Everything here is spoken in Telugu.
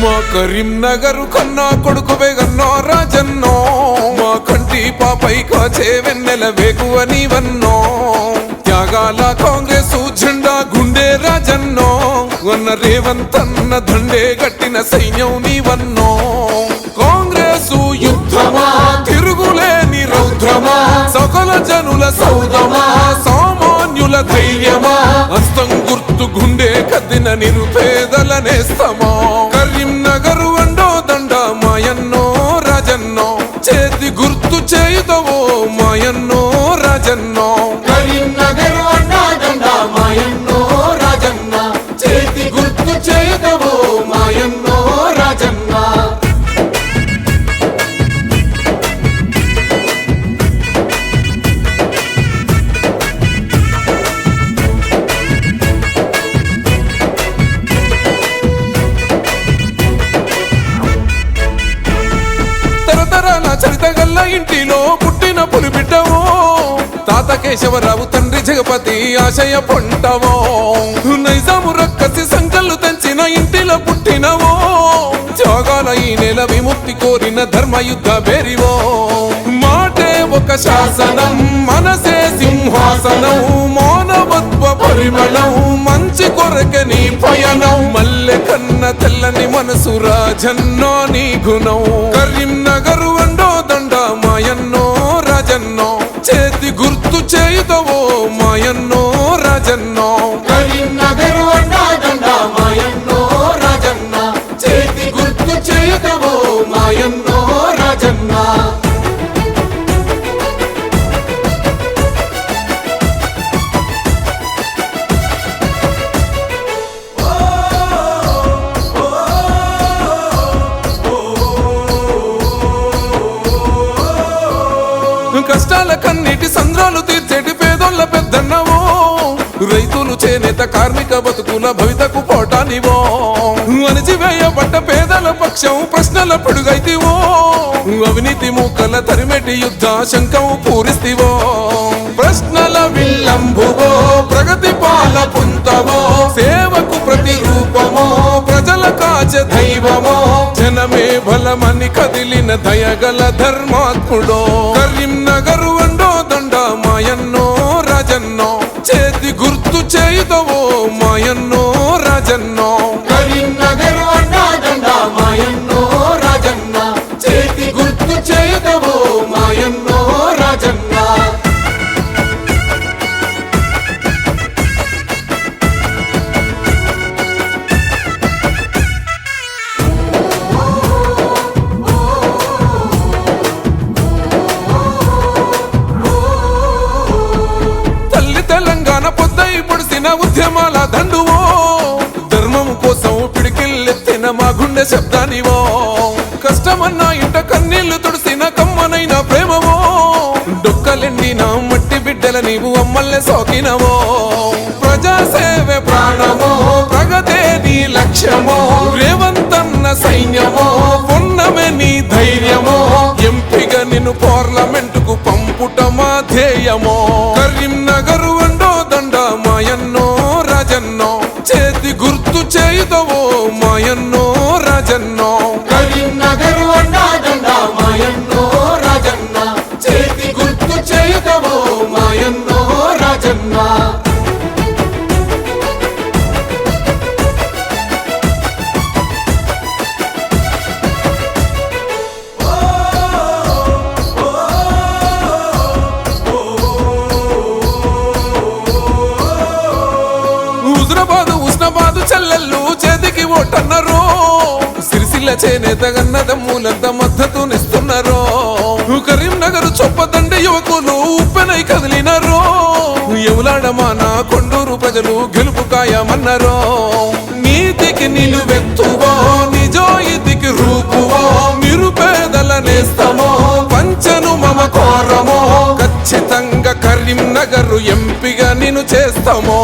మా కరీంనగర్ కన్నా కొడుకువే గన్నో రాజన్నో, మా కంటి పాపై కాచే వెన్నెల వేగువ నీవన్నో, త్యాగాల కాంగ్రెసు జెండా గుండె రాజన్నో, వన్న రేవంతన్న దండే గట్టిన సైన్యం నీవన్నో. కాంగ్రెసు యుద్ధమా తిరుగులేని రౌద్రమా, సకల జనుల సౌదమా సామాన్యుల ధైర్యమా, హస్తం గుర్తు గుండె కద్దిన నిరుపేదల నేస్తమా. కరీంనగర్ వండో దండ మాయన్నో రాజన్నో, చేతి గుర్తు చేయుదవో మాయన్నో రాజన్నో. కరీంనగర్ వండో దండ మాయన్నో రాజన్న, చేతి గుర్తు చేయుదవో మాయన్నో రాజన్న. తరతరాల చరితగల్ల ఇంటిలో పుట్టిన పులిబిడ్డవో, తాత కేశవరావు తండ్రి జగపతి ఆశయ పొంటవో, నైజాము రక్కసి సంకల్లు తెంచిన ఇంటిలో పుట్టినవో, త్యాగాల ఈ నెల విముక్తి కోరిన ధర్మయుద్ధ బేరివో. మాటే ఒక శాసనం మనసే సింహాసనం, మానవత్వ పరిమళం మంచి కొరకే నీ పయనం, మల్లె కన్న తెల్లని మనసు రాజన్నో నీ గుణం. కరీంనగర్ వండో దండ మాయన్నో రాజన్నో, చేతి గుర్తు చేయుదవో మాయన్నో రాజన్నో. కరీంనగర్ వండో దండ మాయన్నో రాజన్న, చేతి గుర్తు చేయుదవో మాయన్నో రాజన్న. కష్టాల కన్నీటి సంద్రాలు తీర్చేటి పేదోళ్ళ పెద్దన్నవో, రైతులు చేనేత కార్మిక బతుకుల భవితకు పోటానివో, అణిచివేయబడ్డ పేదల పక్షం ప్రశ్నల పొడుగైతివో, అవినీతి మూకల తరిమెటి యుద్ధ శంఖం పూరిస్తివో. ప్రశ్నల విల్లంబువో ప్రగతి పాల పుంతవో, సేవకు ప్రతిరూపమో ప్రజల కాచ దైవమో, జనమే బలమని కదిలిన దయగల ధర్మాత్ముడో. కరీంనగర్ వండో దండ మాయన్నో రాజన్నో, చేతి గుర్తు చేయుదవో మాయన్నో రాజన్నో. కరీంనగర్ వండో దండ మాయన్నో రాజన్న, చేతి గుర్తు చేయుదవో మాయన్నో రాజన్న. తెలంగాణ పొద్దై పొడిసిన ఉద్యమాల దండువో, ధర్మం కోసం పిడికిల్లెత్తిన మా గుండె శబ్దానివో, కష్టమన్నా ఇంట కన్నీళ్లు తుడిసిన కమ్మనైన ప్రేమవో, డొక్కలెండిన మట్టి బిడ్డల నీవు అమ్మల్లే సోకినవో. ప్రజాసేవే ప్రాణమో ప్రగతే నీ లక్ష్యమో, రేవంతన్న సైన్యమో పొన్నమే నీ ధైర్యమో, ఎంపిగా నిన్ను పార్లమెంటుకు పంపుట మా ధ్యేయమో. కరీంనగర్ వండో దండ మాయన్నో రాజన్నో, చేతి గుర్తు చేయుదవో మాయన్నో రాజన్నో. కరీంనగర్ వండో దండ మాయన్నో రాజన్న, చేతి గుర్తు చేయుదవో మాయన్నో రాజన్న. హుజురాబాదు ఉస్నాబాదు చెల్లెళ్ళు చేతికి ఓటన్నరో, సిరిసిల్ల చేనేత గన్నదమ్ములంత మద్దతునిస్తున్నారో, కరీంనగర్ చొప్పదండి యువకులు ఉప్పెనై కదిలినరో, ఎవలాడమాన కొండూరు ప్రజలు గెలుపు ఖాయమన్నరో. నీతికి నిలువెత్తువో నిజాయితీకి రూపువో, నిరుపేదల నేస్తమో పంచను మమ కోరమో, ఖచ్చితంగా కరీంనగర్ ఎంపిగా నిన్ను చేస్తామో.